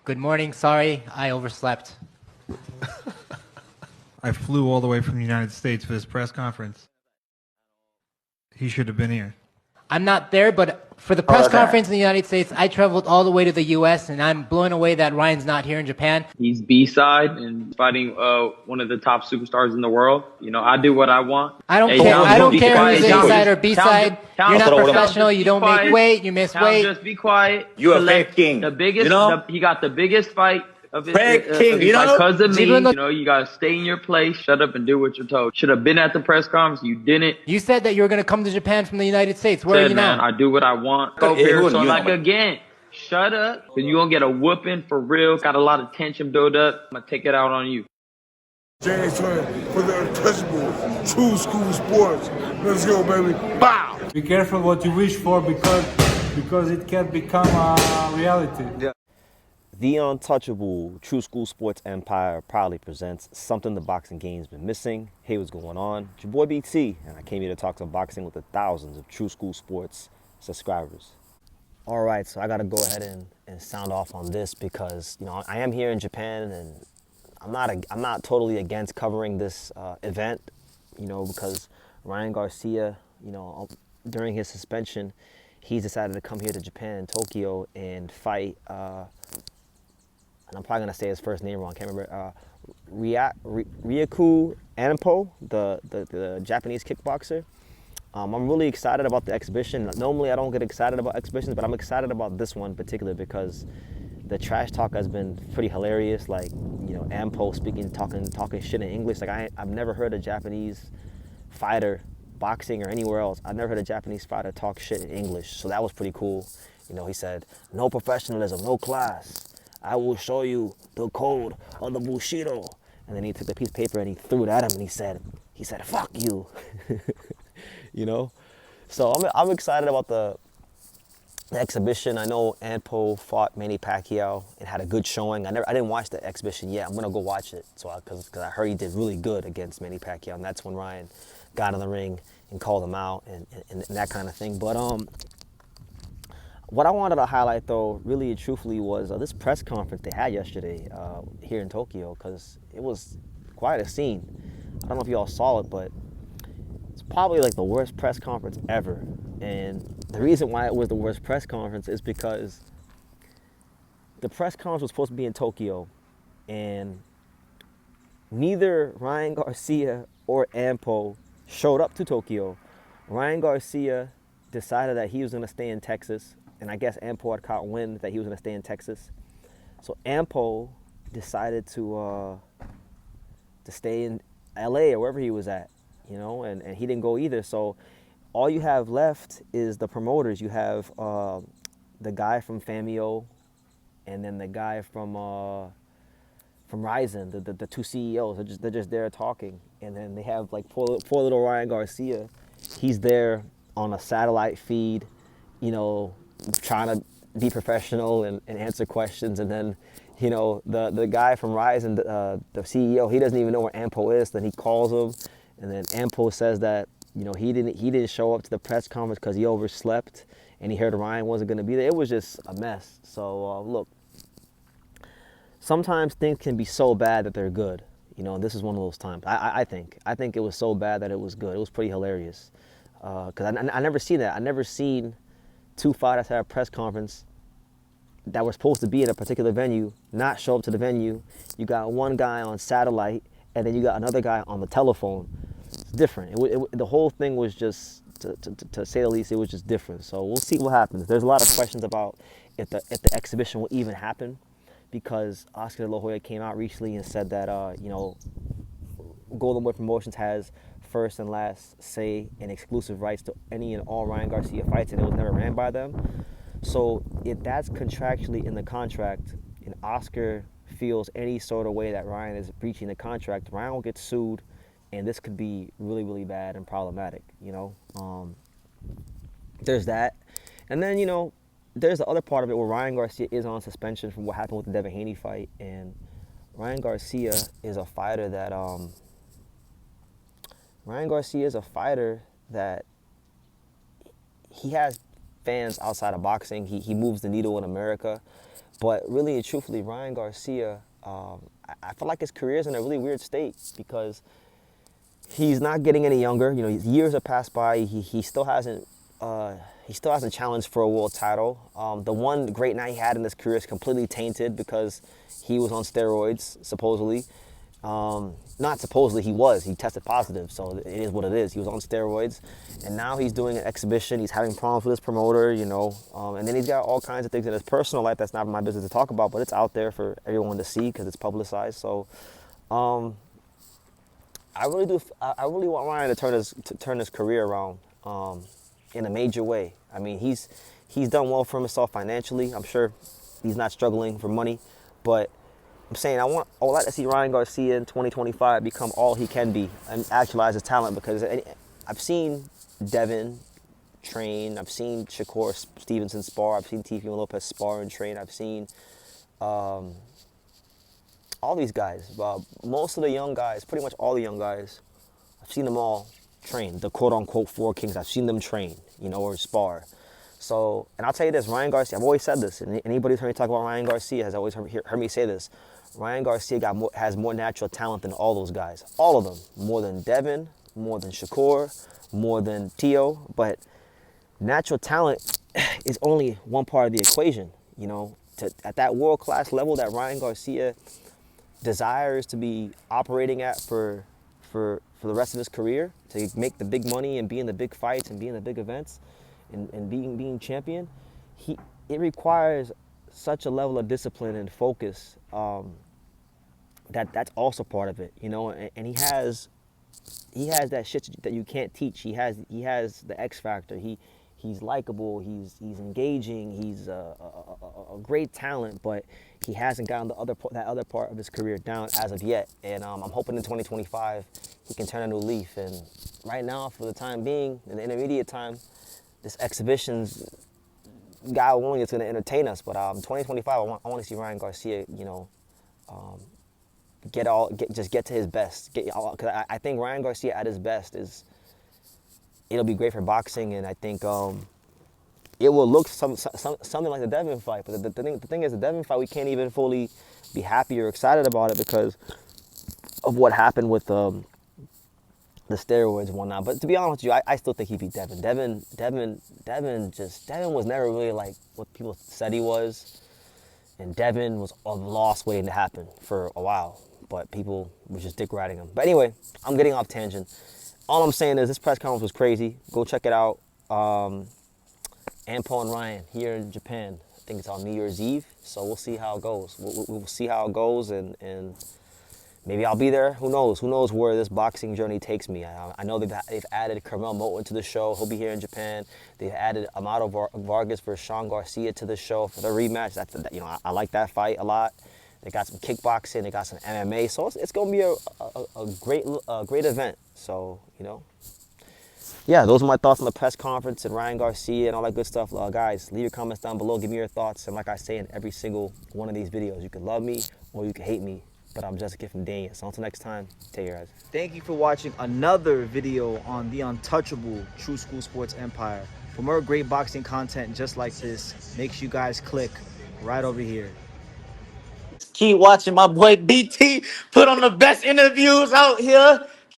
Good morning. Sorry, I overslept. I flew all the way from the United States for this press conference. He should have been here. I'm not there, but for the press conference in the United States, I traveled all the way to the U.S., and I'm blown away that Ryan's not here in Japan. He's B-side and fighting one of the top superstars in the world. You know, I do what I want. I don't Hey, care. Tom, I don't be care quiet. who's Tom, A-side or just- B-side. Tom, You're not Tom, professional. just You be don't quiet. make weight. You miss Tom, weight. just be quiet. You a Select fake king. The biggest. You know? He got the biggest fight of his Fake king, you know? because of me. Even though- You know, you gotta stay in your place, shut up, and do what you're told. Should have been at the press conference. You didn't. You said that you were going to come to Japan from the United States. Where are Said, you man, now? I do what I want. Over Hey, here, who so you like know? again, shut up, cause you gonna get a whooping for real. Got a lot of tension build up. I'm gonna take it out on you. James Twin for the Untouchable, True School Sports. Let's go, baby. Bow! Be careful what you wish for because it can become a reality. The Untouchable True School Sports Empire proudly presents something the boxing game's been missing. Hey, what's going on? It's your boy BT, and I came here to talk some boxing with the thousands of True School Sports subscribers. All right, so I got to go ahead and sound off on this because, you know, I am here in Japan, and I'm not totally against covering this event, you know, because Ryan Garcia, you know, during his suspension, he's decided to come here to Japan in Tokyo and fight. And I'm probably gonna say his first name wrong. I can't remember. Rukiya Anpo, the Japanese kickboxer. I'm really excited about the exhibition. Normally, I don't get excited about exhibitions, but I'm excited about this one in particular because the trash talk has been pretty hilarious. Like, you know, Anpo talking shit in English. Like I've never heard a Japanese fighter boxing or anywhere else. I've never heard a Japanese fighter talk shit in English. So that was pretty cool. You know, he said, "No professionalism, no class. I will show you the code of the Bushido." And then he took the piece of paper and he threw it at him and he said, "Fuck you." You know? So I'm excited about the exhibition. I know Anpo fought Manny Pacquiao and had a good showing. I didn't watch the exhibition yet. I'm gonna go watch it. Because I heard he did really good against Manny Pacquiao, and that's when Ryan got in the ring and called him out and that kind of thing. But what I wanted to highlight, though, really and truthfully, was this press conference they had yesterday here in Tokyo, because it was quite a scene. I don't know if you all saw it, but it's probably like the worst press conference ever. And the reason why it was the worst press conference is because the press conference was supposed to be in Tokyo, and neither Ryan Garcia or Anpo showed up to Tokyo. Ryan Garcia decided that he was going to stay in Texas, and I guess Anpo had caught wind that he was going to stay in Texas. So Anpo decided to stay in LA or wherever he was at, you know, and he didn't go either. So all you have left is the promoters. You have the guy from Famio, and then the guy from Ryzen, the two CEOs. They're just there talking, and then they have like poor little Ryan Garcia. He's there on a satellite feed, you know, trying to be professional and answer questions, and then, you know, the guy from Ryzen, the CEO, he doesn't even know where Anpo is. Then he calls him, and then Anpo says that, you know, he didn't show up to the press conference because he overslept, and he heard Ryan wasn't going to be there. It was just a mess. So look, sometimes things can be so bad that they're good. You know, this is one of those times. I think it was so bad that it was good. It was pretty hilarious. Because I never seen that. I never seen two fighters have a press conference that were supposed to be in a particular venue not show up to the venue. You got one guy on satellite, and then you got another guy on the telephone. It's different. The whole thing was just, to say the least, it was just different. So we'll see what happens. There's a lot of questions about if the exhibition will even happen, because Oscar De La Hoya came out recently and said that, you know, Golden Boy Promotions has first and last say and exclusive rights to any and all Ryan Garcia fights, and it was never ran by them. So if that's contractually in the contract, and Oscar feels any sort of way that Ryan is breaching the contract, Ryan will get sued, and this could be really, really bad and problematic, you know. There's that. And then, you know, there's the other part of it where Ryan Garcia is on suspension from what happened with the Devin Haney fight, and Ryan Garcia is a fighter that he has fans outside of boxing. He moves the needle in America, But really and truthfully, Ryan Garcia, I feel like his career is in a really weird state because he's not getting any younger. You know, years have passed by. He still hasn't challenged for a world title. The one great night he had in his career is completely tainted because he was on steroids, supposedly. Not supposedly, he tested positive, so it is what it is. He was on steroids, and now he's doing an exhibition. He's having problems with his promoter, you know, and then he's got all kinds of things in his personal life that's not my business to talk about, but it's out there for everyone to see because it's publicized. So I really want Ryan to turn his career around in a major way. I mean, he's done well for himself financially. I'm sure he's not struggling for money, but I'm saying I would like to see Ryan Garcia in 2025 become all he can be and actualize his talent, because I've seen Devin train, I've seen Shakur Stevenson spar, I've seen Teofimo Lopez spar and train, I've seen all these guys, most of the young guys, pretty much all the young guys, I've seen them all train, the quote-unquote four kings, I've seen them train, you know, or spar. So, and I'll tell you this, Ryan Garcia, I've always said this, and anybody who's heard me talk about Ryan Garcia has always heard me say this, Ryan Garcia has more natural talent than all those guys. All of them. More than Devin, more than Shakur, more than Tio. But natural talent is only one part of the equation. You know, at that world-class level that Ryan Garcia desires to be operating at for the rest of his career, to make the big money and be in the big fights and be in the big events and being champion, it requires such a level of discipline and focus that's also part of it, you know. And he has that shit that you can't teach. He has the X factor. He's likable. He's engaging. He's a great talent, but he hasn't gotten that other part of his career down as of yet. And I'm hoping in 2025 he can turn a new leaf. And right now, for the time being, in the intermediate time, this exhibition's God willing, it's going to entertain us. But 2025, I want to see Ryan Garcia, you know, just get to his best. Because I think Ryan Garcia at his best it'll be great for boxing, and I think it will look something like the Devin fight. But the thing is, the Devin fight, we can't even fully be happy or excited about it because of what happened with the steroids and whatnot. But to be honest with you, I still think he beat Devin. Devin was never really like what people said he was. And Devin was a loss waiting to happen for a while. But people were just dick riding him. But anyway, I'm getting off tangent. All I'm saying is this press conference was crazy. Go check it out. Anpo and Ryan here in Japan. I think it's on New Year's Eve. So we'll see how it goes. We'll see how it goes, and maybe I'll be there. Who knows? Who knows where this boxing journey takes me? I know they've added Carmel Moten to the show. He'll be here in Japan. They've added Amado Vargas versus Sean Garcia to the show for the rematch. I like that fight a lot. They got some kickboxing. They got some MMA. So it's going to be a great event. So, you know. Yeah, those are my thoughts on the press conference and Ryan Garcia and all that good stuff. Guys, leave your comments down below. Give me your thoughts. And like I say in every single one of these videos, you can love me or you can hate me. But I'm just a kid from Dania. So until next time, take care, guys. Thank you for watching another video on the untouchable True School Sports Empire. For more great boxing content just like this, make sure you guys click right over here. Keep watching my boy BT put on the best interviews out here.